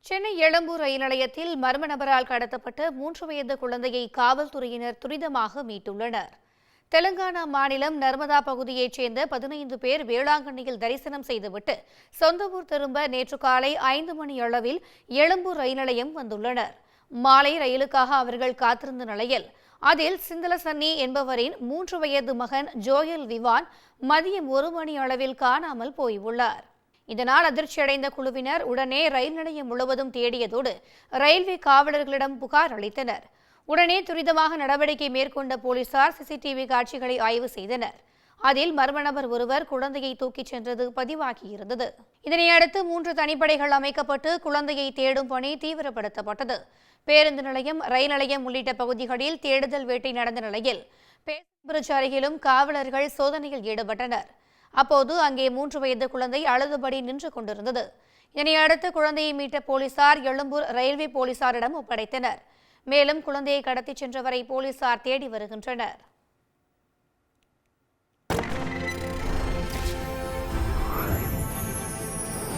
சென்னை எழும்பூர் ரயில் நிலையத்தில் மர்ம நபரால் கடத்தப்பட்ட 3 வயது குழந்தையை காவல்துறையினர் துரிதமாக மீட்டுள்ளனர். தெலுங்கானா மாநிலம் நர்மதா பகுதியைச் சேர்ந்த 15 பேர் வேளாங்கண்ணியில் தரிசனம் செய்துவிட்டு சொந்த ஊர் திரும்ப நேற்று காலை 5 மணி அளவில் எழும்பூர் ரயில் நிலையம் வந்துள்ளனர். மாலை ரயிலுக்காக அவர்கள் காத்திருந்த நிலையில் அதில் சிந்தலசன்னி என்பவரின் 3 வயது மகன் ஜோயல் விவான் மதியம் 1 மணி அளவில் காணாமல் போயுள்ளார். இதனால் அதிர்ச்சியடைந்த குழுவினர் உடனே ரயில் நிலையம் முழுவதும் தேடியதோடு ரயில்வே காவலர்களிடம் புகார் அளித்தனர். உடனே துரிதமாக நடவடிக்கை மேற்கொண்ட போலீசார் சிசிடிவி காட்சிகளை ஆய்வு செய்தனர். அதில் மர்ம நபர் ஒருவர் குழந்தையை தூக்கிச் சென்றது பதிவாகியிருந்தது. இதனையடுத்து 3 தனிப்படைகள் அமைக்கப்பட்டு குழந்தையை தேடும் பணி தீவிரப்படுத்தப்பட்டது. பேருந்து நிலையம், ரயில் நிலையம் உள்ளிட்ட பகுதிகளில் தேடுதல் வேட்டை நடந்த நிலையில் பேருந்து அருகிலும் காவலர்கள் சோதனையில் ஈடுபட்டனர். அப்போது அங்கே 3 வயது குழந்தை அழுதபடி நின்று கொண்டிருந்தது. இதனையடுத்து குழந்தையை மீட்ட போலீசார் எழும்பூர் ரயில்வே போலீசாரிடம் ஒப்படைத்தனர். மேலும் குழந்தையை கடத்திச் சென்றவரை போலீசார் தேடி வருகின்றனர்.